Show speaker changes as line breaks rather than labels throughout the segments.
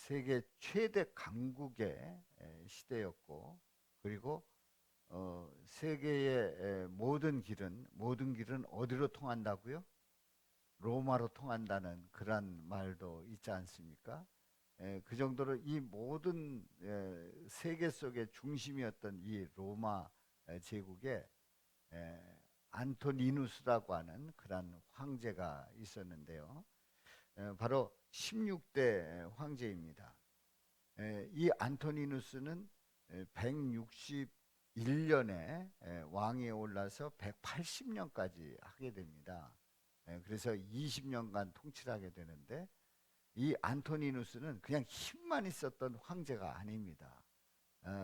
세계 최대 강국의 시대였고, 그리고 세계의 모든 길은 어디로 통한다고요? 로마로 통한다는 그런 말도 있지 않습니까? 그 정도로 이 모든 세계 속의 중심이었던 이 로마 제국에 에, 안토니누스라고 하는 그런 황제가 있었는데요. 바로 16대 황제입니다. 이 안토니누스는 161년에 왕위에 올라서 180년까지 하게 됩니다. 그래서 20년간 통치를 하게 되는데, 이 안토니누스는 그냥 힘만 있었던 황제가 아닙니다.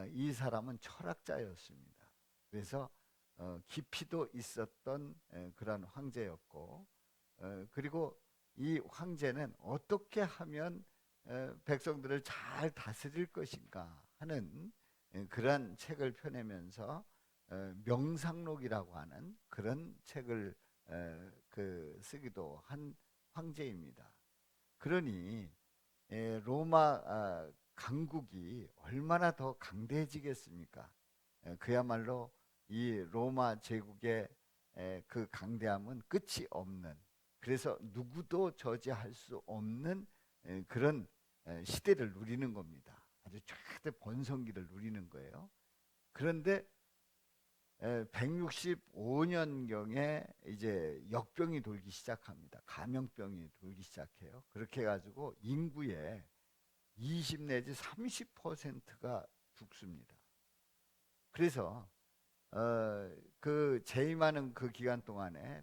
이 사람은 철학자였습니다. 그래서 깊이도 있었던 그런 황제였고, 그리고 이 황제는 어떻게 하면 백성들을 잘 다스릴 것인가 하는 그러한 책을 펴내면서 명상록이라고 하는 그런 책을 쓰기도 한 황제입니다. 그러니 로마 강국이 얼마나 더 강대해지겠습니까? 그야말로 이 로마 제국의 그 강대함은 끝이 없는, 그래서 누구도 저지할 수 없는 그런 시대를 누리는 겁니다. 아주 최대 번성기를 누리는 거예요. 그런데 165년경에 이제 역병이 돌기 시작합니다. 감염병이 돌기 시작해요. 그렇게 해가지고 인구의 20 내지 30%가 죽습니다. 그래서 그 재임하는 그 기간 동안에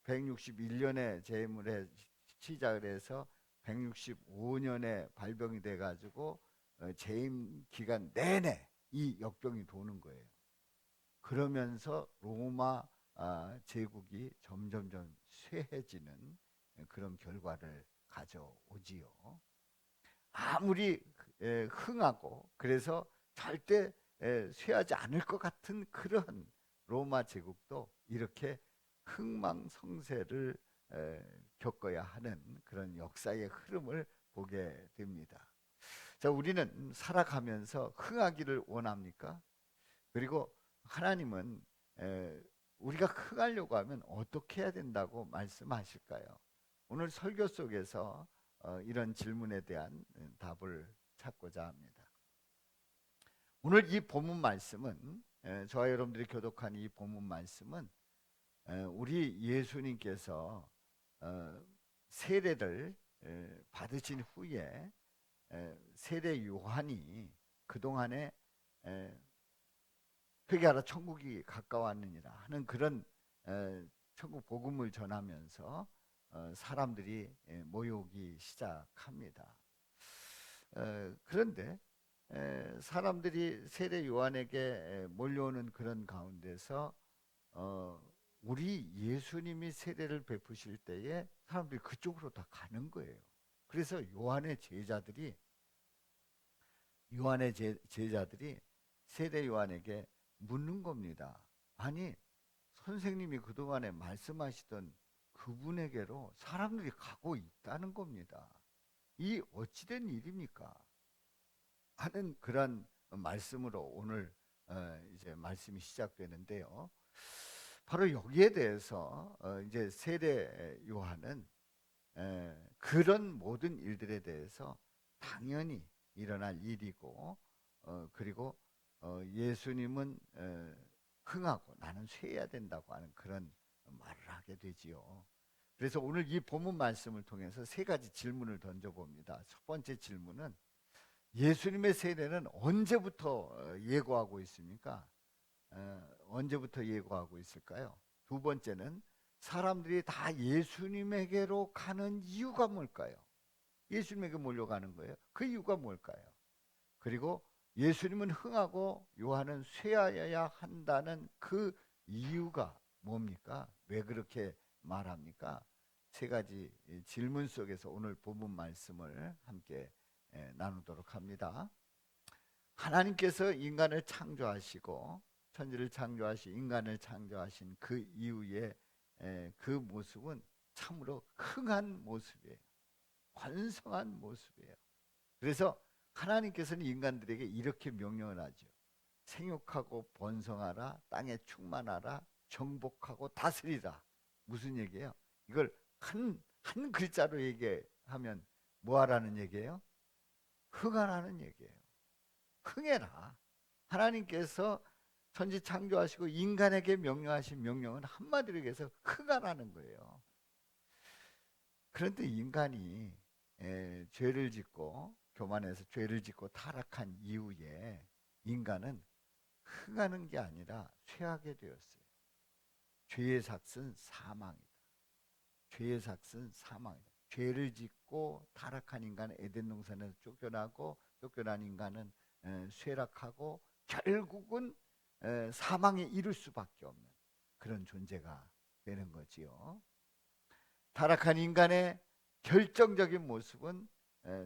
161년에 재임을 시작을 해서 165년에 발병이 돼가지고 재임 기간 내내 이 역병이 도는 거예요. 그러면서 로마 제국이 점점점 쇠해지는 그런 결과를 가져오지요. 아무리 흥하고 그래서 절대 쇠하지 않을 것 같은 그런 로마 제국도 이렇게 흥망성쇠를 겪어야 하는 그런 역사의 흐름을 보게 됩니다. 자, 우리는 살아가면서 흥하기를 원합니까? 그리고 하나님은 우리가 흥하려고 하면 어떻게 해야 된다고 말씀하실까요? 오늘 설교 속에서 이런 질문에 대한 답을 찾고자 합니다. 오늘 이 본문 말씀은, 저와 여러분들이 교독한 이 본문 말씀은 우리 예수님께서 세례를 받으신 후에 세례 요한이 그동안에 회개하라 천국이 가까웠느니라 하는 그런 천국 복음을 전하면서 사람들이 모여오기 시작합니다. 그런데 사람들이 세례 요한에게 몰려오는 그런 가운데서 우리 예수님이 세례를 베푸실 때에 사람들이 그쪽으로 다 가는 거예요. 그래서 요한의 제자들이 세례 요한에게 묻는 겁니다. 아니, 선생님이 그동안에 말씀하시던 그분에게로 사람들이 가고 있다는 겁니다. 이 어찌된 일입니까? 하는 그런 말씀으로 오늘 이제 말씀이 시작되는데요. 바로 여기에 대해서 이제 세례 요한은 그런 모든 일들에 대해서 당연히 일어날 일이고, 그리고 예수님은 흥하고 나는 쇠해야 된다고 하는 그런 말을 하게 되지요. 그래서 오늘 이 본문 말씀을 통해서 세 가지 질문을 던져봅니다. 첫 번째 질문은, 예수님의 세례는 언제부터 예고하고 있습니까? 언제부터 예고하고 있을까요? 두 번째는, 사람들이 다 예수님에게로 가는 이유가 뭘까요? 예수님에게 몰려가는 거예요. 그 이유가 뭘까요? 그리고 예수님은 흥하고 요한은 쇠하여야 한다는 그 이유가 뭡니까? 왜 그렇게 말합니까? 세 가지 질문 속에서 오늘 본문 말씀을 함께 나누도록 합니다. 하나님께서 인간을 창조하시고 천지를 창조하시 인간을 창조하신 그 이후에 그 모습은 참으로 흥한 모습이에요. 번성한 모습이에요. 그래서 하나님께서는 인간들에게 이렇게 명령을 하죠. 생육하고 번성하라, 땅에 충만하라, 정복하고 다스리라. 무슨 얘기예요? 이걸 한 글자로 얘기하면 뭐 하라는 얘기예요? 흥하라는 얘기예요. 흥해라. 하나님께서 천지 창조하시고 인간에게 명령하신 명령은 한마디로 얘기해서 흥하라는 거예요. 그런데 인간이 죄를 짓고 교만해서 죄를 짓고 타락한 이후에 인간은 흥하는 게 아니라 쇠하게 되었어요. 죄의 삭은 사망이다. 죄의 삭은 사망이다. 죄를 짓고 타락한 인간은 에덴 동산에서 쫓겨나고 쫓겨난 인간은 쇠락하고 결국은 사망에 이를 수밖에 없는 그런 존재가 되는 거지요. 타락한 인간의 결정적인 모습은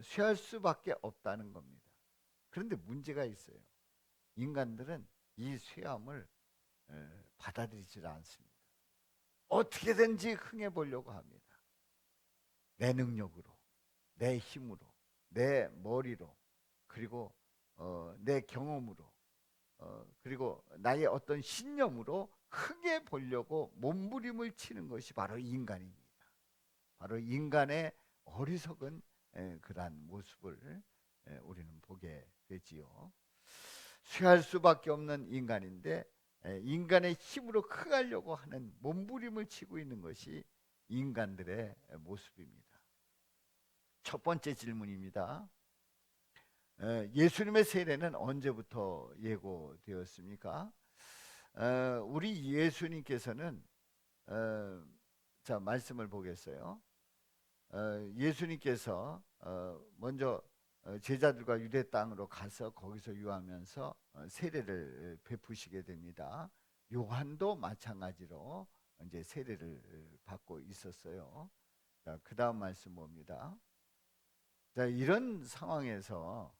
쇠할 수밖에 없다는 겁니다. 그런데 문제가 있어요. 인간들은 이 쇠함을 받아들이지 않습니다. 어떻게든지 흥해보려고 합니다. 내 능력으로, 내 힘으로, 내 머리로, 그리고 내 경험으로, 그리고 나의 어떤 신념으로 흥해보려고 몸부림을 치는 것이 바로 인간입니다. 바로 인간의 어리석은 그러한 모습을 우리는 보게 되지요. 쇠할 수밖에 없는 인간인데 인간의 힘으로 흥하려고 하는 몸부림을 치고 있는 것이 인간들의 모습입니다. 첫 번째 질문입니다. 예수님의 세례는 언제부터 예고되었습니까? 우리 예수님께서는 자 말씀을 보겠어요. 예수님께서 먼저 제자들과 유대 땅으로 가서 거기서 유하면서 세례를 베푸시게 됩니다. 요한도 마찬가지로 이제 세례를 받고 있었어요. 자, 그 다음 말씀 봅니다. 자, 이런 상황에서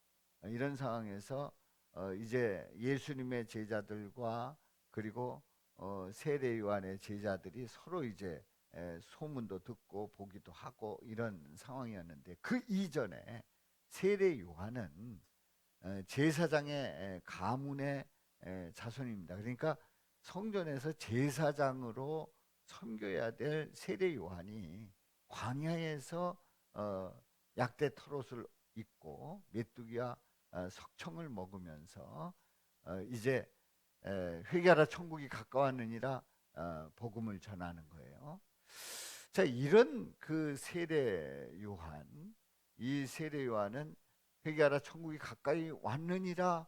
이제 예수님의 제자들과 그리고 세례 요한의 제자들이 서로 이제 소문도 듣고 보기도 하고 이런 상황이었는데 그 이전에 세례 요한은 제사장의 가문의 자손입니다. 그러니까 성전에서 제사장으로 섬겨야 될 세례 요한이 광야에서 약대 털옷을 입고 메뚜기와 석청을 먹으면서 이제 회개하라 천국이 가까웠느니라 복음을 전하는 거예요. 자, 이런 그 세례 요한, 이 세례 요한은 회개하라 천국이 가까이 왔느니라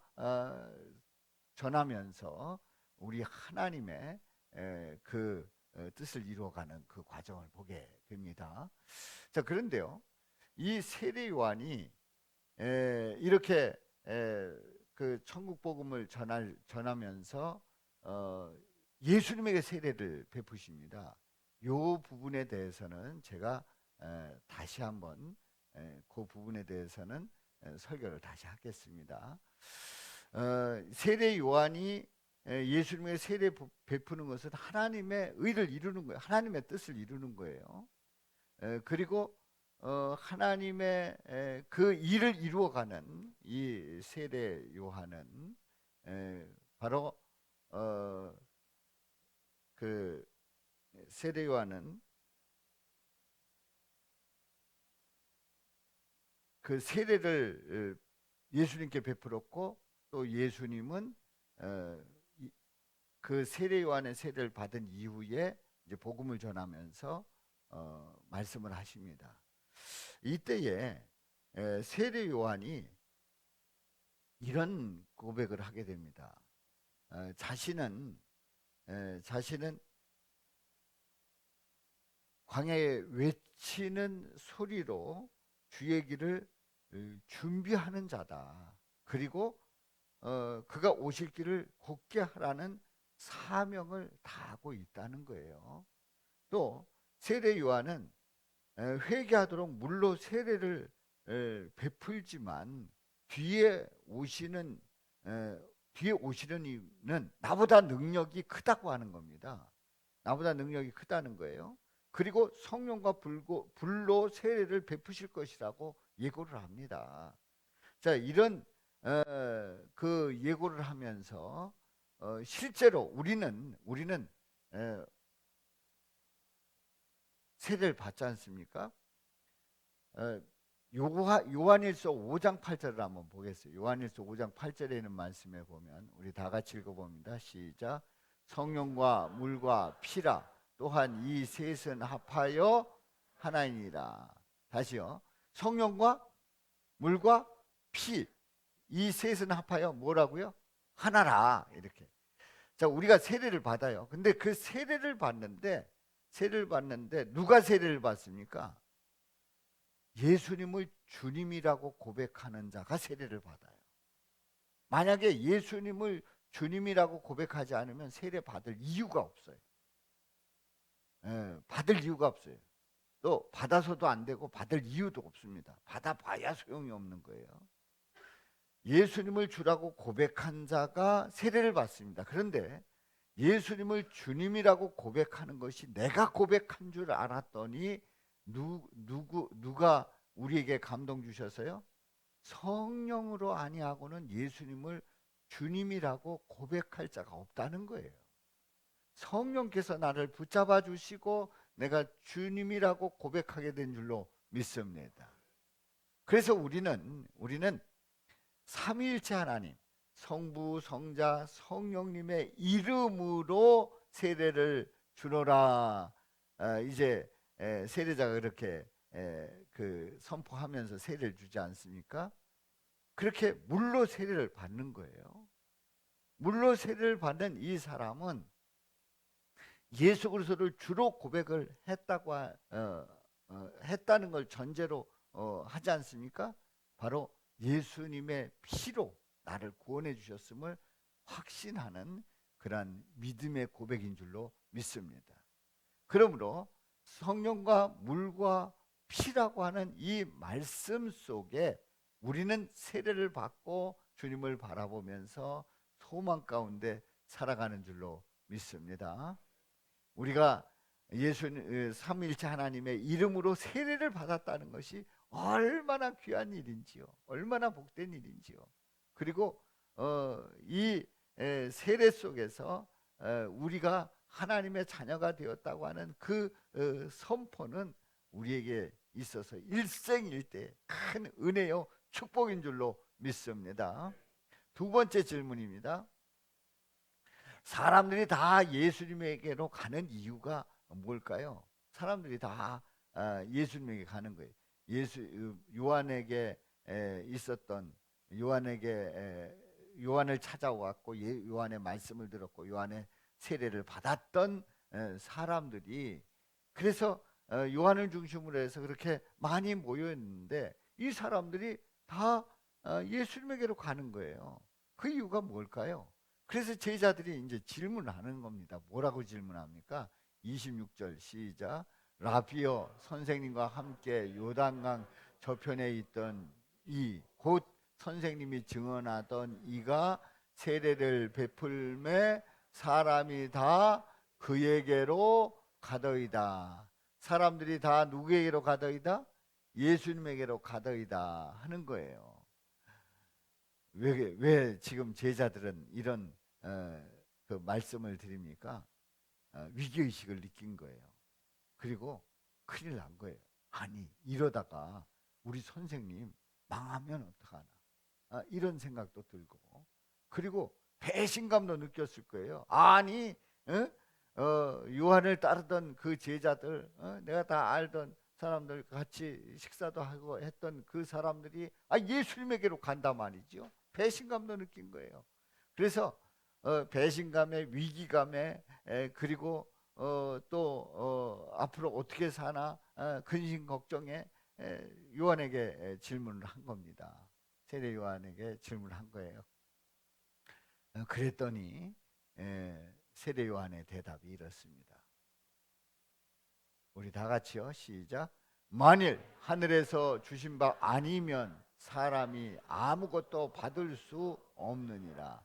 전하면서 우리 하나님의 그 뜻을 이루어가는 그 과정을 보게 됩니다. 자, 그런데요, 이 세례 요한이 이렇게 그 천국 복음을 전하면서 예수님에게 세례를 베푸십니다. 이 부분에 대해서는 제가 다시 한번 그 부분에 대해서는 설교를 다시 하겠습니다. 세례 요한이 예수님의 세례 베푸는 것은 하나님의 의를 이루는 거예요. 하나님의 뜻을 이루는 거예요. 그리고 하나님의 그 일을 이루어가는 이 세례 요한은 바로 그 세례 요한은 그 세례를 예수님께 베풀었고 또 예수님은 그 세례 요한의 세례를 받은 이후에 이제 복음을 전하면서 말씀을 하십니다. 이때에 세례 요한이 이런 고백을 하게 됩니다. 자신은 광야에 외치는 소리로 주의 길을 준비하는 자다. 그리고 그가 오실 길을 곧게 하라는 사명을 다하고 있다는 거예요. 또 세례 요한은 회개하도록 물로 세례를 베풀지만 뒤에 오시는 이는 나보다 능력이 크다고 하는 겁니다. 나보다 능력이 크다는 거예요. 그리고 성령과 불로 세례를 베푸실 것이라고 예고를 합니다. 자, 이런 그 예고를 하면서 실제로 우리는 세례를 받지 않습니까? 요한일서 5장 8절을 한번 보겠어요. 요한일서 5장 8절에 있는 말씀에 보면 우리 다 같이 읽어봅니다. 시작. 성령과 물과 피라 또한 이 셋은 합하여 하나이니라. 다시요. 성령과 물과 피, 이 셋은 합하여 뭐라고요? 하나라. 이렇게. 자, 우리가 세례를 받아요. 근데 그 세례를 받는데 누가 세례를 받습니까? 예수님을 주님이라고 고백하는 자가 세례를 받아요. 만약에 예수님을 주님이라고 고백하지 않으면 세례 받을 이유가 없어요. 받을 이유가 없어요. 또 받아서도 안 되고 받을 이유도 없습니다. 받아봐야 소용이 없는 거예요. 예수님을 주라고 고백한 자가 세례를 받습니다. 그런데 예수님을 주님이라고 고백하는 것이 내가 고백한 줄 알았더니 누가 우리에게 감동 주셔서요? 성령으로 아니하고는 예수님을 주님이라고 고백할 자가 없다는 거예요. 성령께서 나를 붙잡아 주시고 내가 주님이라고 고백하게 된 줄로 믿습니다. 그래서 우리는 삼위일체 하나님, 성부, 성자, 성령님의 이름으로 세례를 주노라. 이제 세례자가 그렇게 선포하면서 세례를 주지 않습니까? 그렇게 물로 세례를 받는 거예요. 물로 세례를 받는 이 사람은 예수 그리스도를 주로 고백을 했다는 걸 전제로 하지 않습니까? 바로 예수님의 피로 나를 구원해 주셨음을 확신하는 그러한 믿음의 고백인 줄로 믿습니다. 그러므로 성령과 물과 피라고 하는 이 말씀 속에 우리는 세례를 받고 주님을 바라보면서 소망 가운데 살아가는 줄로 믿습니다. 우리가 예수님 삼위일체 하나님의 이름으로 세례를 받았다는 것이 얼마나 귀한 일인지요. 얼마나 복된 일인지요. 그리고 이 세례 속에서 우리가 하나님의 자녀가 되었다고 하는 그 선포는 우리에게 있어서 일생일대 큰 은혜요 축복인 줄로 믿습니다. 두 번째 질문입니다. 사람들이 다 예수님에게로 가는 이유가 뭘까요? 사람들이 다 예수님에게 가는 거예요. 요한에게 있었던 요한을 찾아왔고 요한의 말씀을 들었고 요한의 세례를 받았던 사람들이 그래서 요한을 중심으로 해서 그렇게 많이 모였는데 이 사람들이 다 예수님에게로 가는 거예요. 그 이유가 뭘까요? 그래서 제자들이 이제 질문하는 겁니다. 뭐라고 질문합니까? 26절 시작. 라비어 선생님과 함께 요단강 저편에 있던 이 곧 선생님이 증언하던 이가 세례를 베풀매 사람이 다 그에게로 가더이다. 사람들이 다 누구에게로 가더이다? 예수님에게로 가더이다 하는 거예요. 왜 지금 제자들은 이런 그 말씀을 드립니까? 위기의식을 느낀 거예요. 그리고 큰일 난 거예요. 아니 이러다가 우리 선생님 망하면 어떡하나 이런 생각도 들고 그리고 배신감도 느꼈을 거예요. 아니 요한을 따르던 그 제자들 내가 다 알던 사람들 같이 식사도 하고 했던 그 사람들이 예수님에게로 간단 말이죠. 배신감도 느낀 거예요. 그래서 배신감에 위기감에 그리고 또 앞으로 어떻게 사나 근심 걱정에 요한에게 질문을 한 겁니다. 세례 요한에게 질문을 한 거예요. 그랬더니 세례 요한의 대답이 이렇습니다. 우리 다 같이요. 시작. 만일 하늘에서 주신 바 아니면 사람이 아무것도 받을 수 없느니라.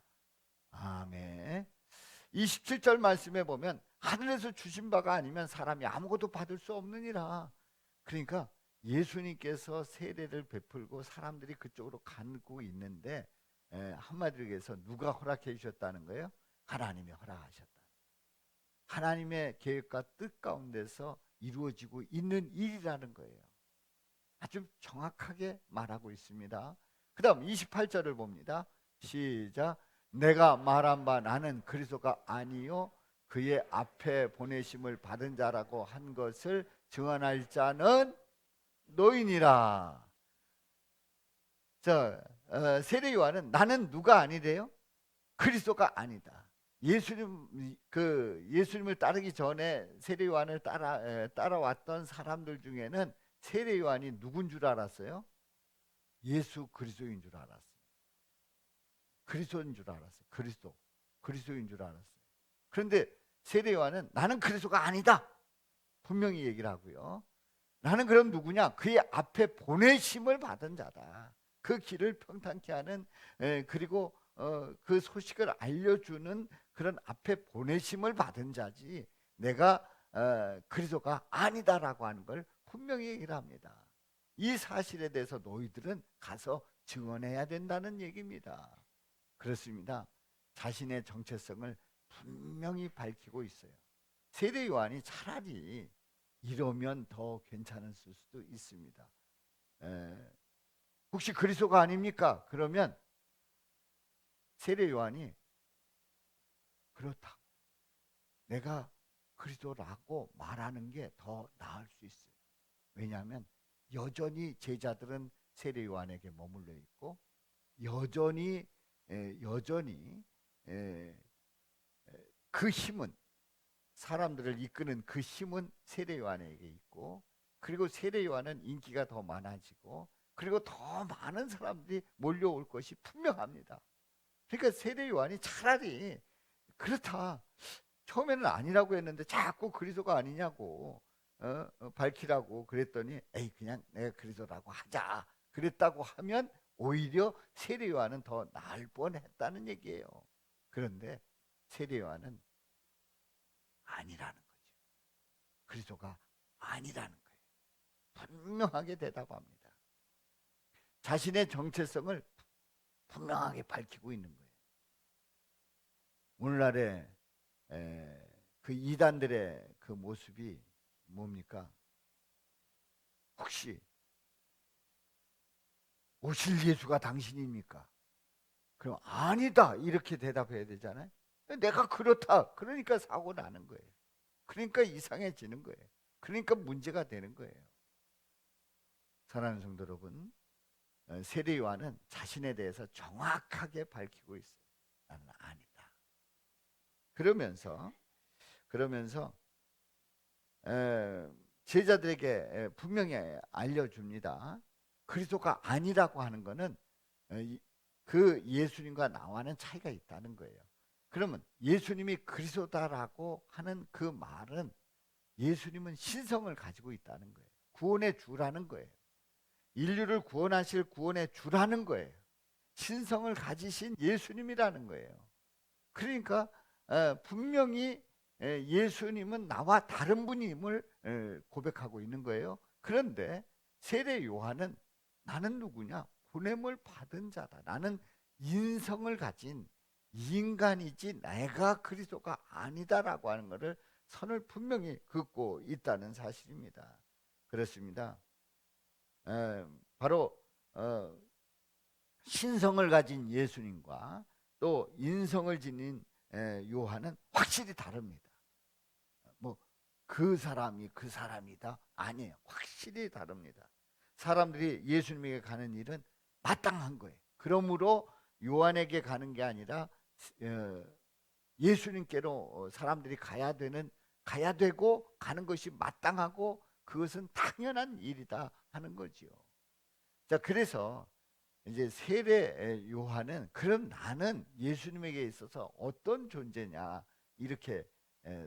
아멘. 27절 말씀에 보면 하늘에서 주신 바가 아니면 사람이 아무것도 받을 수 없느니라. 그러니까 예수님께서 세례를 베풀고 사람들이 그쪽으로 가고 있는데 한마디로 얘기해서 누가 허락해 주셨다는 거예요? 하나님이 허락하셨다. 하나님의 계획과 뜻 가운데서 이루어지고 있는 일이라는 거예요. 아주 정확하게 말하고 있습니다. 그 다음 28절을 봅니다. 시작. 내가 말한 바 나는 그리스도가 아니요 그의 앞에 보내심을 받은 자라고 한 것을 증언할 자는 너희니라. 세례 요한은 나는 누가 아니래요? 그리스도가 아니다. 예수님을 따르기 전에 세례 요한을 따라왔던 사람들 중에는 세례 요한이 누군 줄 알았어요? 예수 그리스도인 줄 알았어요. 그리스도인 줄 알았어요. 그리스도인 줄 알았어요. 그런데 세례 요한은 나는 그리스도가 아니다. 분명히 얘기를 하고요. 나는 그럼 누구냐? 그의 앞에 보내심을 받은 자다. 그 길을 평탄케 하는 그리고 그 소식을 알려주는 그런 앞에 보내심을 받은 자지 내가 그리스도가 아니다라고 하는 걸 분명히 얘기를 합니다. 이 사실에 대해서 너희들은 가서 증언해야 된다는 얘기입니다. 그렇습니다. 자신의 정체성을 분명히 밝히고 있어요. 세례 요한이 차라리 이러면 더 괜찮을 수도 있습니다. 혹시 그리스도가 아닙니까? 그러면 세례 요한이 그렇다. 내가 그리스도라고 말하는 게 더 나을 수 있어요. 왜냐하면 여전히 제자들은 세례 요한에게 머물러 있고 여전히 그 힘은 사람들을 이끄는 그 힘은 세례 요한에게 있고 그리고 세례 요한은 인기가 더 많아지고 그리고 더 많은 사람들이 몰려올 것이 분명합니다. 그러니까 세례 요한이 차라리 그렇다. 처음에는 아니라고 했는데 자꾸 그리스도가 아니냐고 밝히라고 그랬더니 에이 그냥 내가 그리스도라고 하자 그랬다고 하면 오히려 세례 요한은 더 나을 뻔했다는 얘기예요. 그런데 세례 요한은 아니라는 거죠. 그리스도가 아니라는 거예요. 분명하게 대답합니다. 자신의 정체성을 분명하게 밝히고 있는 거예요. 오늘날의 그 이단들의 그 모습이 뭡니까? 혹시 오실 예수가 당신입니까? 그럼 아니다 이렇게 대답해야 되잖아요. 내가 그렇다 그러니까 사고 나는 거예요. 그러니까 이상해지는 거예요. 그러니까 문제가 되는 거예요. 사랑하는 성도 여러분, 세례 요한은 자신에 대해서 정확하게 밝히고 있어요. 나는 아니다. 그러면서 제자들에게 분명히 알려줍니다. 그리스도가 아니라고 하는 것은 그 예수님과 나와는 차이가 있다는 거예요. 그러면 예수님이 그리스도다라고 하는 그 말은 예수님은 신성을 가지고 있다는 거예요. 구원의 주라는 거예요. 인류를 구원하실 구원의 주라는 거예요. 신성을 가지신 예수님이라는 거예요. 그러니까 분명히 예수님은 나와 다른 분임을 고백하고 있는 거예요. 그런데 세례 요한은 나는 누구냐? 보냄을 받은 자다. 나는 인성을 가진 인간이지 내가 그리스도가 아니다라고 하는 것을 선을 분명히 긋고 있다는 사실입니다. 그렇습니다. 바로 신성을 가진 예수님과 또 인성을 지닌 요한은 확실히 다릅니다. 뭐 그 사람이 그 사람이다? 아니에요. 확실히 다릅니다. 사람들이 예수님에게 가는 일은 마땅한 거예요. 그러므로 요한에게 가는 게 아니라 예수님께로 사람들이 가야 되고 가는 것이 마땅하고 그것은 당연한 일이다 하는 거지요. 자, 그래서 이제 세례 요한은 그럼 나는 예수님에게 있어서 어떤 존재냐 이렇게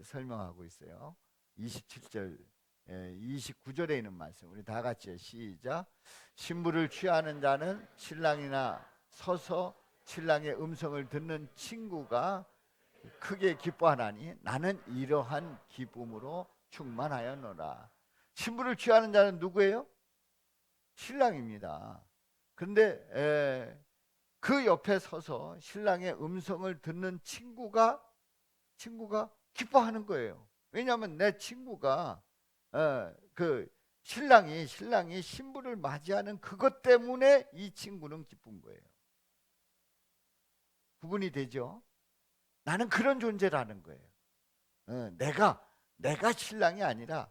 설명하고 있어요. 27절 29절에 있는 말씀 우리 다 같이 시작. 신부를 취하는 자는 신랑이나 서서 신랑의 음성을 듣는 친구가 크게 기뻐하나니 나는 이러한 기쁨으로 충만하였노라. 신부를 취하는 자는 누구예요? 신랑입니다. 그런데 그 옆에 서서 신랑의 음성을 듣는 친구가 기뻐하는 거예요. 왜냐하면 내 친구가 그 신랑이 신부를 맞이하는 그것 때문에 이 친구는 기쁜 거예요. 구분이 되죠? 나는 그런 존재라는 거예요. 내가 신랑이 아니라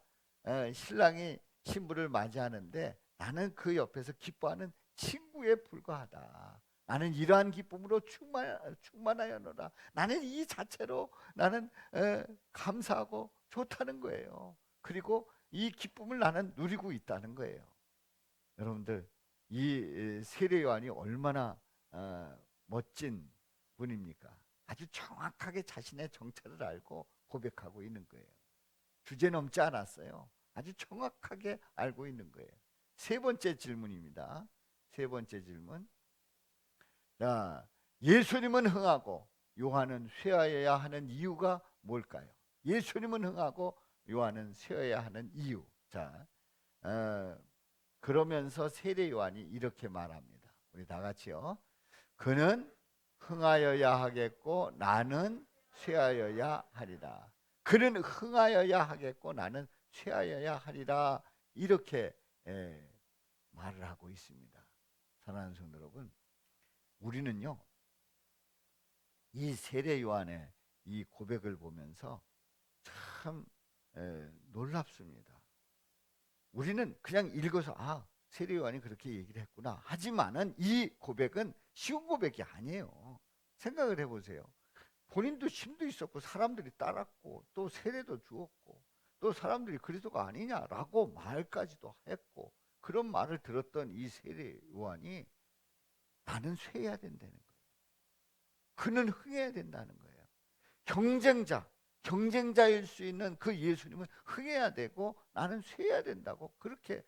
신랑이 신부를 맞이하는데 나는 그 옆에서 기뻐하는 친구에 불과하다. 나는 이러한 기쁨으로 충만하여노라. 나는 이 자체로 나는 감사하고 좋다는 거예요. 그리고 이 기쁨을 나는 누리고 있다는 거예요. 여러분들, 이 세례 요한이 얼마나 멋진 분입니까? 아주 정확하게 자신의 정체를 알고 고백하고 있는 거예요. 주제 넘지 않았어요. 아주 정확하게 알고 있는 거예요. 세 번째 질문입니다. 세 번째 질문. 자, 예수님은 흥하고 요한은 쇠하여야 하는 이유가 뭘까요? 예수님은 흥하고 요한은 쇠하여야 하는 이유. 자, 그러면서 세례 요한이 이렇게 말합니다. 우리 다 같이요. 그는 흥하여야 하겠고 나는 쇠하여야 하리라. 그는 흥하여야 하겠고 나는 쇠하여야 하리라. 이렇게 말을 하고 있습니다. 사랑하는 성도 여러분, 우리는요 이 세례 요한의 이 고백을 보면서 참 놀랍습니다. 우리는 그냥 읽어서 세례 요한이 그렇게 얘기를 했구나 하지만은 이 고백은 쉬운 고백이 아니에요. 생각을 해보세요. 본인도 힘도 있었고 사람들이 따랐고 또 세례도 주었고 또 사람들이 그리스도가 아니냐라고 말까지도 했고 그런 말을 들었던 이 세례 요한이 나는 쇠해야 된다는 거예요. 그는 흥해야 된다는 거예요. 경쟁자일 수 있는 그 예수님은 흥해야 되고 나는 쇠해야 된다고 그렇게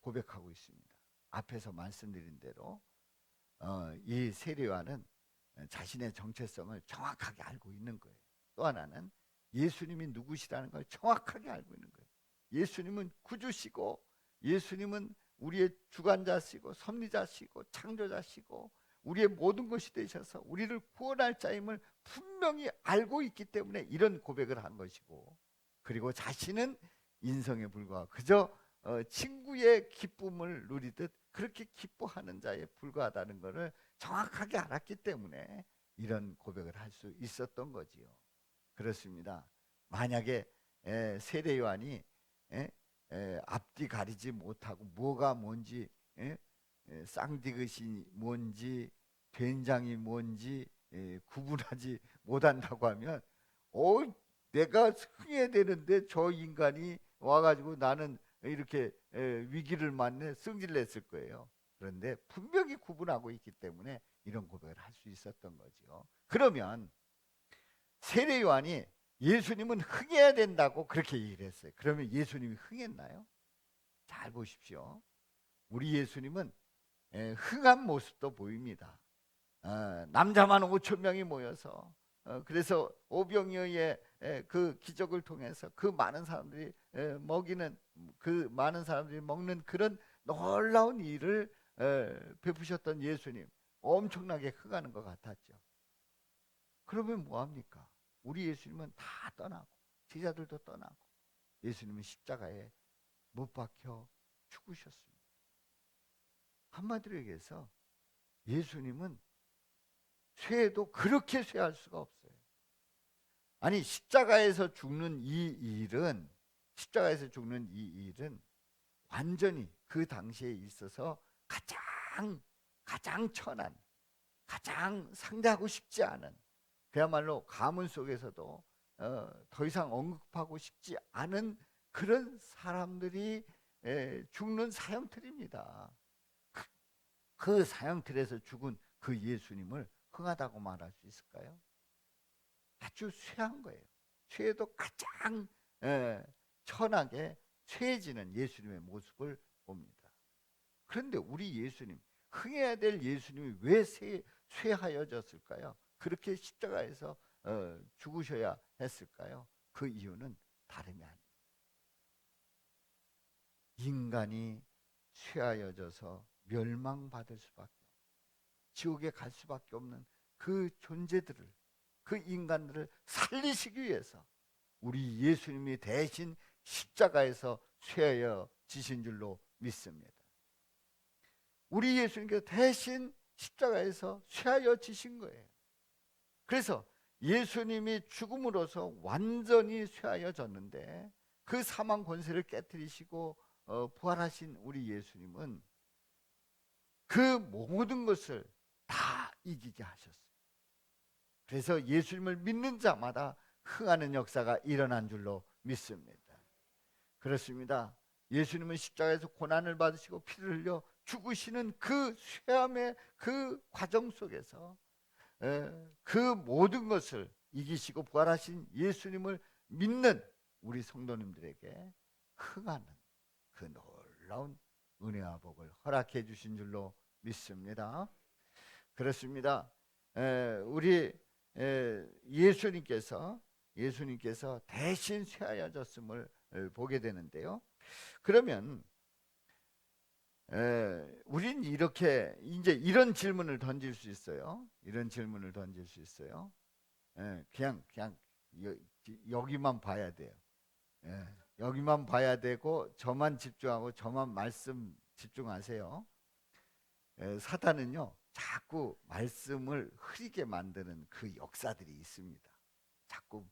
고백하고 있습니다. 앞에서 말씀드린 대로 이 세례 요한은 자신의 정체성을 정확하게 알고 있는 거예요. 또 하나는 예수님이 누구시라는 걸 정확하게 알고 있는 거예요. 예수님은 구주시고 예수님은 우리의 주관자시고 섭리자시고 창조자시고 우리의 모든 것이 되셔서 우리를 구원할 자임을 분명히 알고 있기 때문에 이런 고백을 한 것이고 그리고 자신은 인성에 불과하고 그저 친구의 기쁨을 누리듯 그렇게 기뻐하는 자에 불과하다는 것을 정확하게 알았기 때문에 이런 고백을 할 수 있었던 거지요. 그렇습니다. 만약에 세례 요한이 앞뒤 가리지 못하고 뭐가 뭔지 쌍디귿이 뭔지 된장이 뭔지 구분하지 못한다고 하면 내가 흥해야 되는데 저 인간이 와가지고 나는 이렇게 위기를 맞네 승질냈을 거예요. 그런데 분명히 구분하고 있기 때문에 이런 고백을 할 수 있었던 거죠. 그러면 세례 요한이 예수님은 흥해야 된다고 그렇게 얘기를 했어요. 그러면 예수님이 흥했나요? 잘 보십시오. 우리 예수님은 흥한 모습도 보입니다. 남자만 5천 명이 모여서 그래서 오병이어의 그 기적을 통해서 그 많은 사람들이 먹이는 그 많은 사람들이 먹는 그런 놀라운 일을 베푸셨던 예수님 엄청나게 흥하는 것 같았죠. 그러면 뭐합니까? 우리 예수님은 다 떠나고 제자들도 떠나고 예수님은 십자가에 못 박혀 죽으셨습니다. 한마디로 얘기해서 예수님은 쇠도 그렇게 쇠할 수가 없어요. 아니 십자가에서 죽는 이 일은 완전히 그 당시에 있어서 가장 천한 가장 상대하고 싶지 않은 그야말로 가문 속에서도 더 이상 언급하고 싶지 않은 그런 사람들이 죽는 사형틀입니다. 그 사형틀에서 죽은 그 예수님을 흥하다고 말할 수 있을까요? 아주 쇠한 거예요. 쇠도 가장 천하게 쇠해지는 예수님의 모습을 봅니다. 그런데 우리 예수님, 흥해야 될 예수님이 왜 쇠하여졌을까요? 그렇게 십자가에서 죽으셔야 했을까요? 그 이유는 다름이 아닙니다. 인간이 쇠하여져서 멸망받을 수밖에, 지옥에 갈 수밖에 없는 그 존재들을, 그 인간들을 살리시기 위해서 우리 예수님이 대신 십자가에서 쇠하여지신 줄로 믿습니다. 우리 예수님께서 대신 십자가에서 쇠하여지신 거예요. 그래서 예수님이 죽음으로써 완전히 쇠하여졌는데 그 사망 권세를 깨뜨리시고 부활하신 우리 예수님은 그 모든 것을 다 이기게 하셨어요. 그래서 예수님을 믿는 자마다 흥하는 역사가 일어난 줄로 믿습니다. 그렇습니다. 예수님은 십자가에서 고난을 받으시고 피를 흘려 죽으시는 그 쇠함의 그 과정 속에서 그 모든 것을 이기시고 부활하신 예수님을 믿는 우리 성도님들에게 흥하는 그 놀라운 은혜와 복을 허락해 주신 줄로 믿습니다. 그렇습니다. 우리 예수님께서 대신 쇠하여졌음을 보게 되는데요. 그러면 우린 이렇게 이제 이런 질문을 던질 수 있어요. 그냥 여기만 봐야 돼요. 여기만 봐야 되고 저만 집중하고 저만 말씀 집중하세요. 사단은요 자꾸 말씀을 흐리게 만드는 그 역사들이 있습니다. 자꾸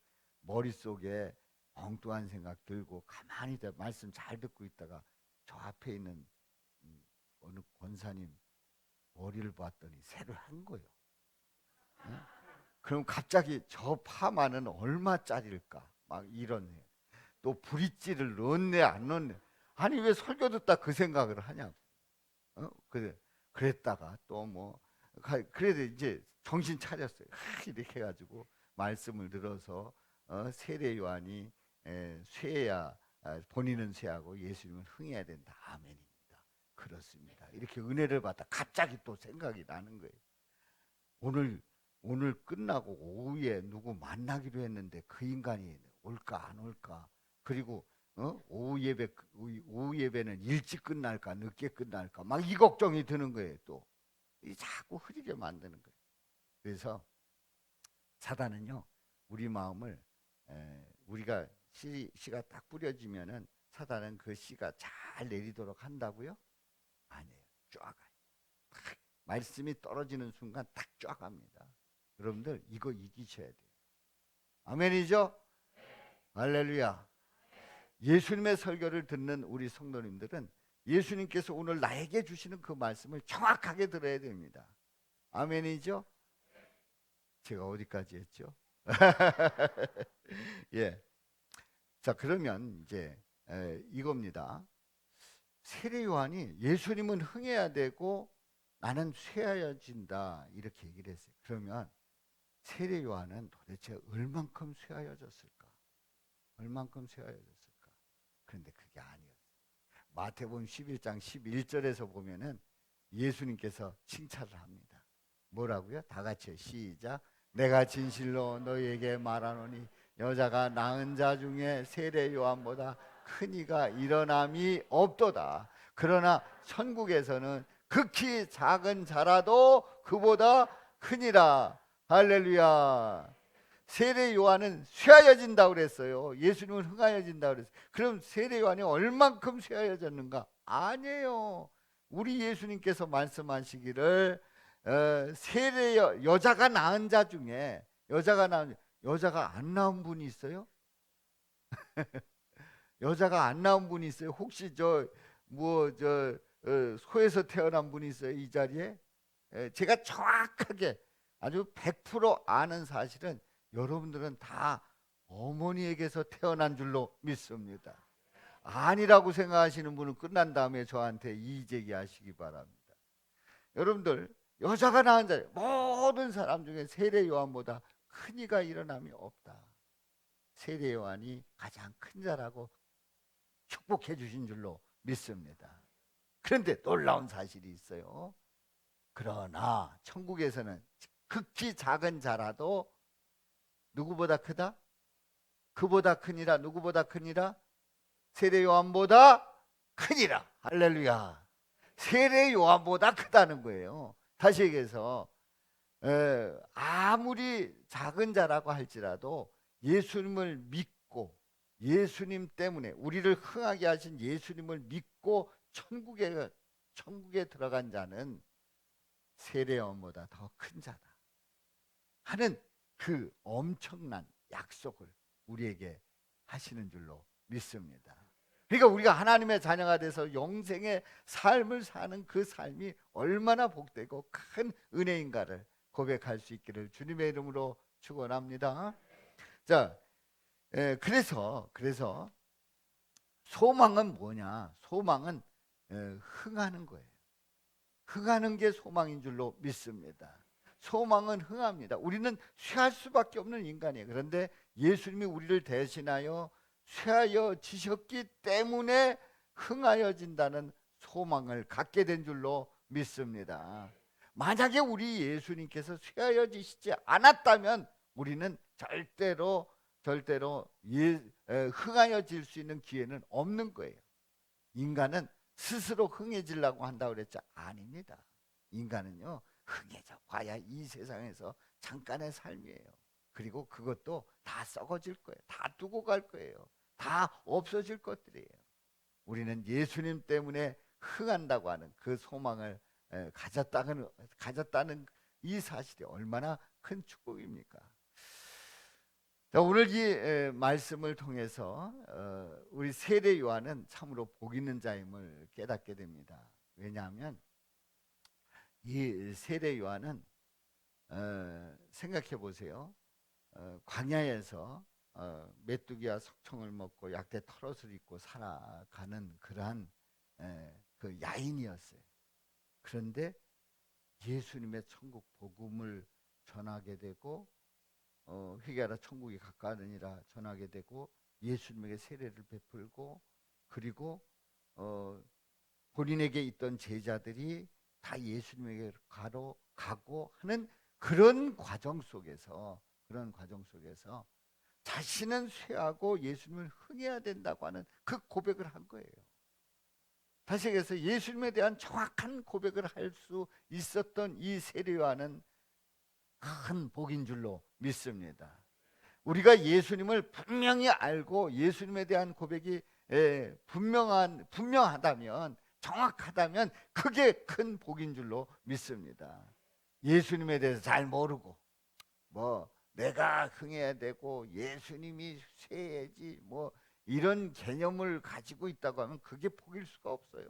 머릿속에 엉뚱한 생각 들고 가만히 말씀 잘 듣고 있다가 저 앞에 있는 어느 권사님 머리를 봤더니 새로 한 거예요. 그럼 갑자기 저 파마는 얼마짜리일까? 막 이런, 또 브릿지를 넣었네 안 넣었네. 아니 왜 설교 듣다 그 생각을 하냐고. 그랬다가 또 뭐 그래도 이제 정신 차렸어요. 이렇게 해가지고 말씀을 들어서 세례 요한이 쇠야 본인은 쇠하고 예수님은 흥해야 된다. 아멘입니다. 그렇습니다. 이렇게 은혜를 받다 갑자기 또 생각이 나는 거예요. 오늘 끝나고 오후에 누구 만나기로 했는데 그 인간이 올까 안 올까? 그리고 오후 예배는 일찍 끝날까 늦게 끝날까 막 이 걱정이 드는 거예요. 또 자꾸 흐리게 만드는 거예요. 그래서 사단은요 우리 마음을 우리가 씨가 딱 뿌려지면은 사단은 그 씨가 잘 내리도록 한다고요? 아니에요. 쫙 말씀이 떨어지는 순간 딱 쫙 갑니다. 여러분들 이거 이기셔야 돼요. 아멘이죠? 할렐루야. 예수님의 설교를 듣는 우리 성도님들은 예수님께서 오늘 나에게 주시는 그 말씀을 정확하게 들어야 됩니다. 아멘이죠? 제가 어디까지 했죠? 예. 자, 그러면 이제 이겁니다. 세례 요한이 예수님은 흥해야 되고 나는 쇠하여진다 이렇게 얘기를 했어요. 그러면 세례 요한은 도대체 얼만큼 쇠하여졌을까? 그런데 그게 아니었어요. 마태복음 11장 11절에서 보면은 예수님께서 칭찬을 합니다. 뭐라고요? 다 같이 시작. 내가 진실로 너희에게 말하노니 여자가 낳은 자 중에 세례 요한보다 큰 이가 일어남이 없도다. 그러나 천국에서는 극히 작은 자라도 그보다 크니라. 할렐루야. 세례 요한은 쇠하여진다고 그랬어요. 예수님은 흥하여진다고 그랬어요. 그럼 세례 요한이 얼만큼 쇠하여졌는가? 아니에요. 우리 예수님께서 말씀하시기를 여자가 낳은 자 중에 여자가 안 낳은 분이 있어요? 여자가 안 낳은 분이 있어요? 혹시 소에서 태어난 분이 있어요? 이 자리에? 제가 정확하게 아주 100% 아는 사실은 여러분들은 다 어머니에게서 태어난 줄로 믿습니다. 아니라고 생각하시는 분은 끝난 다음에 저한테 이의 제기하시기 바랍니다. 여러분들 여자가 낳은 자 모든 사람 중에 세례 요한보다 큰 이가 일어남이 없다. 세례 요한이 가장 큰 자라고 축복해 주신 줄로 믿습니다. 그런데 놀라운 사실이 있어요. 그러나 천국에서는 극히 작은 자라도 누구보다 크다? 그보다 크니라. 누구보다 크니라? 세례 요한보다 크니라. 할렐루야. 세례 요한보다 크다는 거예요. 다시 얘기해서 아무리 작은 자라고 할지라도 예수님을 믿고 예수님 때문에 우리를 흥하게 하신 예수님을 믿고 천국에 들어간 자는 세례 요한보다 더 큰 자다 하는 그 엄청난 약속을 우리에게 하시는 줄로 믿습니다. 그러니까 우리가 하나님의 자녀가 돼서 영생의 삶을 사는 그 삶이 얼마나 복되고 큰 은혜인가를 고백할 수 있기를 주님의 이름으로 축원합니다. 자, 그래서 소망은 뭐냐? 소망은 흥하는 거예요. 흥하는 게 소망인 줄로 믿습니다. 소망은 흥합니다. 우리는 쇠할 수밖에 없는 인간이에요. 그런데 예수님이 우리를 대신하여 쇠하여지셨기 때문에 흥하여진다는 소망을 갖게 된 줄로 믿습니다. 만약에 우리 예수님께서 쇠하여지시지 않았다면 우리는 절대로 흥하여질 수 있는 기회는 없는 거예요. 인간은 스스로 흥해지려고 한다고 그랬죠? 아닙니다. 인간은요, 흥해져 봐야 이 세상에서 잠깐의 삶이에요. 그리고 그것도 다 썩어질 거예요. 다 두고 갈 거예요. 다 없어질 것들이에요. 우리는 예수님 때문에 흥한다고 하는 그 소망을 가졌다는 이 사실이 얼마나 큰 축복입니까? 자, 오늘 이 말씀을 통해서 우리 세례 요한은 참으로 복 있는 자임을 깨닫게 됩니다. 왜냐하면 이 세례 요한은 생각해 보세요. 광야에서 메뚜기와 석청을 먹고 약대 털옷을 입고 살아가는 그러한 그 야인이었어요. 그런데 예수님의 천국 복음을 전하게 되고 회개하라 천국이 가까우니라 전하게 되고 예수님에게 세례를 베풀고 그리고 본인에게 있던 제자들이 다 예수님에게 가고 하는 그런 과정 속에서 자신은 쇠하고 예수님을 흥해야 된다고 하는 그 고백을 한 거예요. 다시 얘기해서 예수님에 대한 정확한 고백을 할 수 있었던 이 세례 요한은 큰 복인 줄로 믿습니다. 우리가 예수님을 분명히 알고 예수님에 대한 고백이 분명하다면 정확하다면 그게 큰 복인 줄로 믿습니다. 예수님에 대해서 잘 모르고 내가 흥해야 되고 예수님이 쇠해야지 이런 개념을 가지고 있다고 하면 그게 복일 수가 없어요.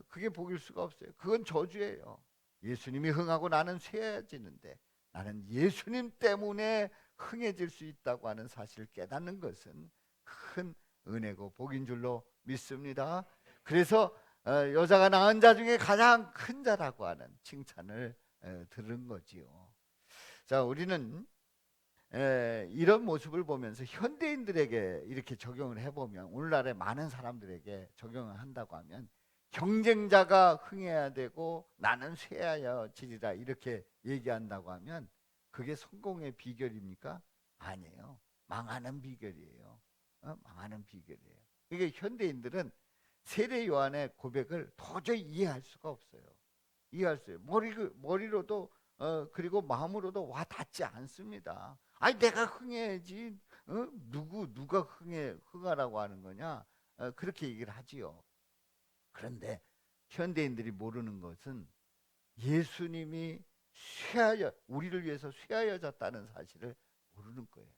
그게 복일 수가 없어요. 그건 저주예요. 예수님이 흥하고 나는 쇠해지는데 나는 예수님 때문에 흥해질 수 있다고 하는 사실을 깨닫는 것은 큰 은혜고 복인 줄로 믿습니다. 그래서 여자가 낳은 자 중에 가장 큰 자라고 하는 칭찬을 들은 거지요. 자, 우리는 이런 모습을 보면서 현대인들에게 이렇게 적용을 해보면 오늘날의 많은 사람들에게 적용을 한다고 하면 경쟁자가 흥해야 되고 나는 쇠하여지리라 이렇게 얘기한다고 하면 그게 성공의 비결입니까? 아니에요. 망하는 비결이에요. 망하는 비결이에요. 이게 현대인들은 세례 요한의 고백을 도저히 이해할 수가 없어요. 이해할 수 없어요. 머리로도 그리고 마음으로도 와 닿지 않습니다. 아니 내가 흥해야지. 누가 흥하라고 하는 거냐? 그렇게 얘기를 하지요. 그런데 현대인들이 모르는 것은 예수님이 우리를 위해서 쇠하여졌다는 사실을 모르는 거예요.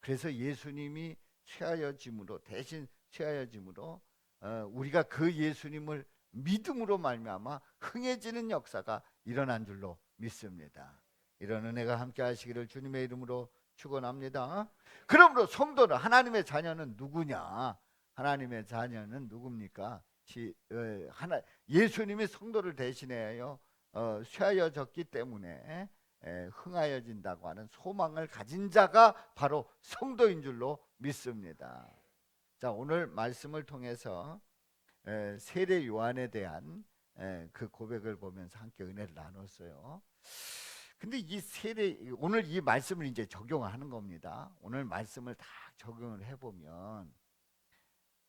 그래서 예수님이 대신 쇠하여짐으로 우리가 그 예수님을 믿음으로 말미암아 흥해지는 역사가 일어난 줄로 믿습니다. 이런 은혜가 함께 하시기를 주님의 이름으로 축원합니다. 그러므로 성도는 하나님의 자녀는 누구냐? 하나님의 자녀는 누굽니까? 예수님이 성도를 대신하여 쇠하여졌기 때문에 흥하여진다고 하는 소망을 가진 자가 바로 성도인 줄로 믿습니다. 자, 오늘 말씀을 통해서 세례 요한에 대한 그 고백을 보면서 함께 은혜를 나눴어요. 근데 오늘 이 말씀을 이제 적용하는 겁니다. 오늘 말씀을 다 적용을 해보면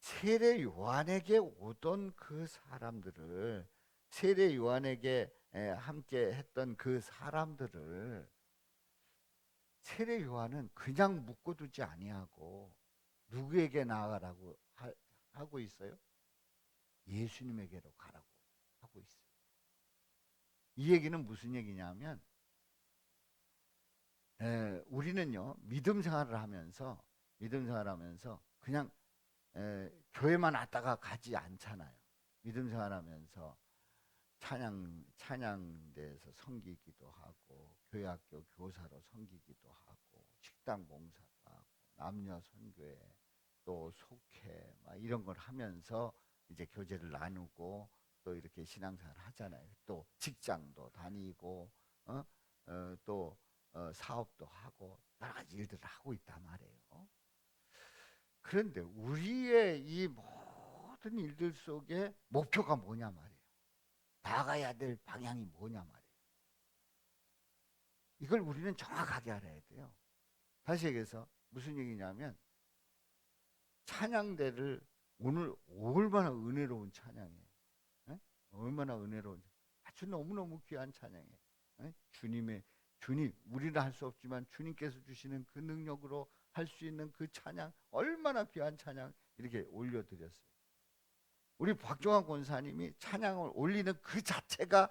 세례 요한에게 오던 그 사람들을, 세례 요한에게 함께 했던 그 사람들을 세례 요한은 그냥 묶어두지 아니하고 누구에게 나아가라고 하고 있어요? 예수님에게로 가라고 하고 있어요. 이 얘기는 무슨 얘기냐면 우리는요 믿음 생활을 하면서 그냥 교회만 왔다가 가지 않잖아요. 믿음 생활하면서 찬양대에서 섬기기도 하고, 교회학교 교사로 섬기기도 하고, 식당 봉사도 하고, 남녀 선교회 또 속회 막 이런 걸 하면서 이제 교제를 나누고 또 이렇게 신앙생활 하잖아요. 또 직장도 다니고 또 사업도 하고 여러 가지 일들을 하고 있단 말이에요. 그런데 우리의 이 모든 일들 속에 목표가 뭐냐 말이에요. 나가야 될 방향이 뭐냐 말이에요. 이걸 우리는 정확하게 알아야 돼요. 다시 얘기해서 무슨 얘기냐면 찬양대를 오늘 얼마나 은혜로운 찬양이에요. 에? 얼마나 은혜로운, 아주 너무너무 귀한 찬양이에요. 주님, 우리는 할 수 없지만 주님께서 주시는 그 능력으로 할 수 있는 그 찬양, 얼마나 귀한 찬양 이렇게 올려드렸어요. 우리 박종환 권사님이 찬양을 올리는 그 자체가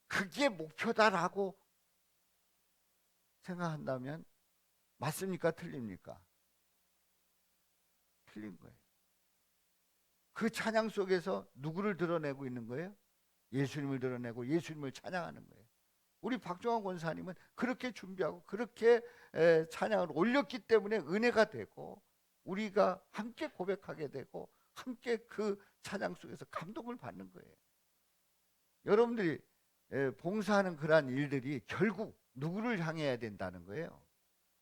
그게 목표다라고 생각한다면 맞습니까? 틀립니까? 틀린 거예요. 그 찬양 속에서 누구를 드러내고 있는 거예요? 예수님을 드러내고 예수님을 찬양하는 거예요. 우리 박종환 권사님은 그렇게 준비하고 그렇게 찬양을 올렸기 때문에 은혜가 되고 우리가 함께 고백하게 되고 함께 그 찬양 속에서 감동을 받는 거예요. 여러분들이 봉사하는 그러한 일들이 결국 누구를 향해야 된다는 거예요?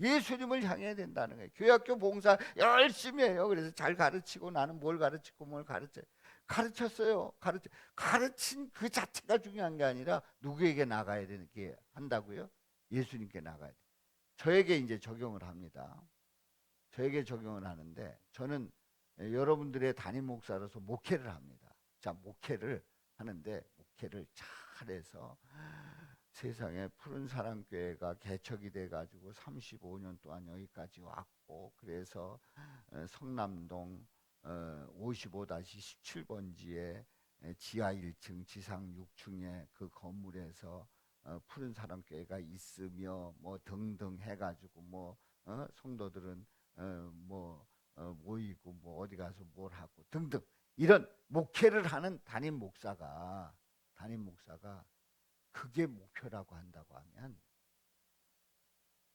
예수님을 향해야 된다는 거예요. 교회학교 봉사 열심히 해요. 그래서 잘 가르치고 나는 뭘 가르치고 뭘 가르쳤어요. 가르친 그 자체가 중요한 게 아니라 누구에게 나가야 되게 한다고요? 예수님께 나가야 돼. 저에게 이제 적용을 합니다. 저에게 적용을 하는데 저는 여러분들의 담임 목사로서 목회를 합니다. 자, 목회를 하는데 목회를 잘해서 세상에 푸른 사랑교회가 개척이 돼가지고 35년 동안 여기까지 왔고, 그래서 성남동 55-17번지에 지하 1층 지상 6층에 그 건물에서 푸른 사랑교회가 있으며 뭐 등등 해가지고 뭐 성도들은 모이고 뭐 어디 가서 뭘 하고 등등 이런 목회를 하는 담임 목사가 그게 목표라고 한다고 하면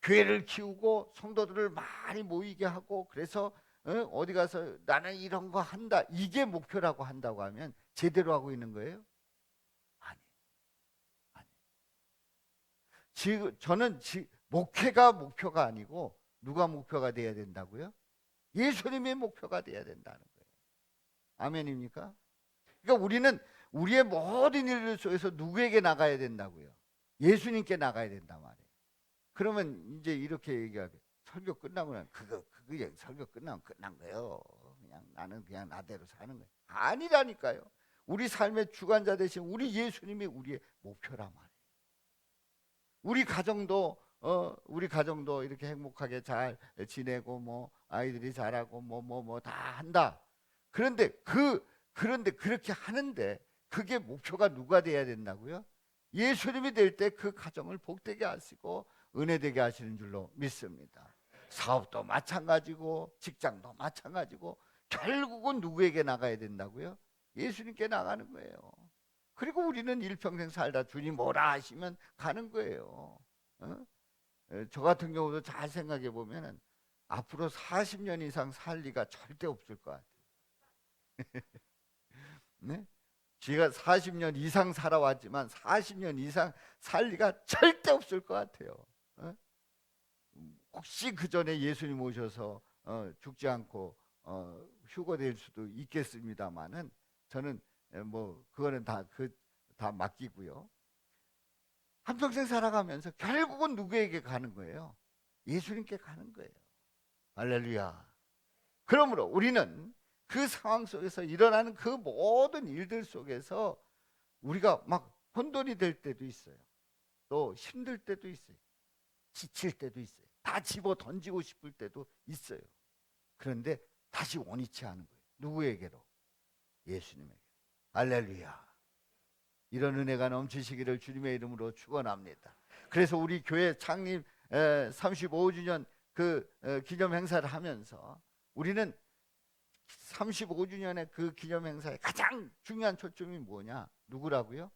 교회를 키우고 성도들을 많이 모이게 하고 그래서 어디 가서 나는 이런 거 한다 이게 목표라고 한다고 하면 제대로 하고 있는 거예요? 아니. 저는 목회가 목표가 아니고 누가 목표가 돼야 된다고요? 예수님의 목표가 돼야 된다는 거예요. 아멘입니까? 그러니까 우리는 우리의 모든 일들 속에서 누구에게 나가야 된다고요? 예수님께 나가야 된단 말이에요. 그러면 이제 이렇게 얘기하게 설교 끝나면 그게 설교 끝나면 끝난 거예요. 그냥 나는 그냥 나대로 사는 거예요. 아니라니까요. 우리 삶의 주관자 되신 우리 예수님이 우리의 목표란 말이에요. 우리 가정도 이렇게 행복하게 잘 지내고 뭐 아이들이 잘하고 뭐 다 한다. 그런데 그렇게 하는데 그게 목표가 누가 돼야 된다고요? 예수님이 될 때 그 가정을 복되게 하시고 은혜되게 하시는 줄로 믿습니다. 사업도 마찬가지고 직장도 마찬가지고 결국은 누구에게 나가야 된다고요? 예수님께 나가는 거예요. 그리고 우리는 일평생 살다 주님 뭐라 하시면 가는 거예요. 저 같은 경우도 잘 생각해 보면 앞으로 40년 이상 살 리가 절대 없을 것 같아요. 네? 제가 40년 이상 살아왔지만 40년 이상 살 리가 절대 없을 것 같아요. 혹시 그 전에 예수님 오셔서 죽지 않고 휴거될 수도 있겠습니다만은 저는 뭐 그거는 다 맡기고요. 한평생 살아가면서 결국은 누구에게 가는 거예요? 예수님께 가는 거예요. 할렐루야. 그러므로 우리는 그 상황 속에서 일어나는 그 모든 일들 속에서 우리가 막 혼돈이 될 때도 있어요. 또 힘들 때도 있어요. 지칠 때도 있어요. 다 집어 던지고 싶을 때도 있어요. 그런데 다시 원위치 하는 거예요. 누구에게로? 예수님에게. 할렐루야. 이런 은혜가 넘치시기를 주님의 이름으로 축원합니다. 그래서 우리 교회 창립 35주년 그 기념 행사를 하면서 우리는 35주년의 그 기념 행사의 가장 중요한 초점이 뭐냐? 누구라고요?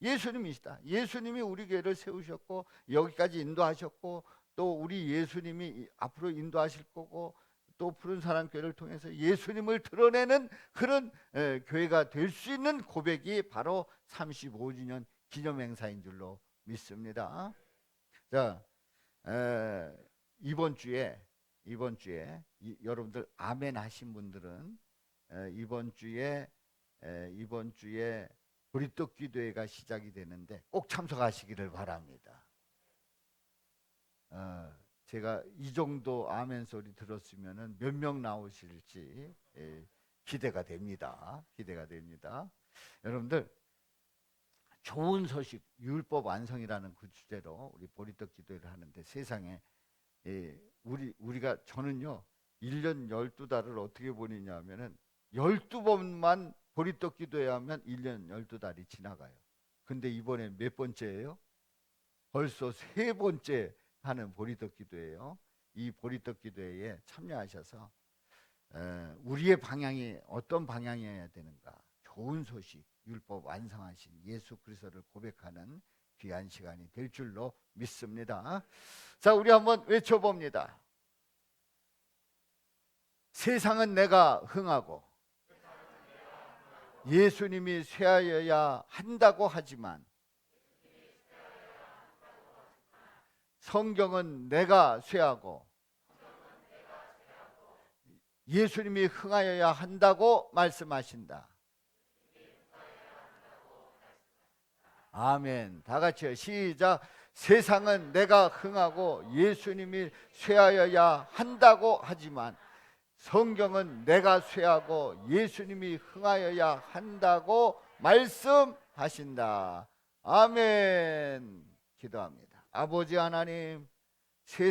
예수님이시다. 예수님이 우리 교회를 세우셨고 여기까지 인도하셨고 또 우리 예수님이 앞으로 인도하실 거고 또 푸른사랑 교회를 통해서 예수님을 드러내는 그런 교회가 될 수 있는 고백이 바로 35주년 기념행사인 줄로 믿습니다. 자, 이번 주에 여러분들 아멘 하신 분들은 이번 주에 보리떡 기도회가 시작이 되는데 꼭 참석하시기를 바랍니다. 제가 이 정도 아멘 소리 들었으면은 몇 명 나오실지 기대가 됩니다. 여러분들 좋은 소식, 율법 완성이라는 그 주제로 우리 보리떡 기도회를 하는데 세상에 우리가 저는요 1년 12달을 어떻게 보느냐 하면은 12번만 보리떡 기도회 하면 1년 12달이 지나가요. 근데 이번에 몇 번째예요? 벌써 3번째 하는 보리떡 기도회예요. 이 보리떡 기도회에 참여하셔서 우리의 방향이 어떤 방향이어야 되는가? 좋은 소식, 율법 완성하신 예수 그리스도를 고백하는 귀한 시간이 될 줄로 믿습니다. 자, 우리 한번 외쳐봅니다. 세상은 내가 흥하고 예수님이 쇠하여야 한다고 하지만 성경은 내가 쇠하고 예수님이 흥하여야 한다고 말씀하신다. 아멘. 다 같이요. 시작. 세상은 내가 흥하고 예수님이 쇠하여야 한다고 하지만 성경은 내가 쇠하고 예수님이 흥하여야 한다고 말씀하신다. 아멘. 기도합니다. 아버지 하나님, 세상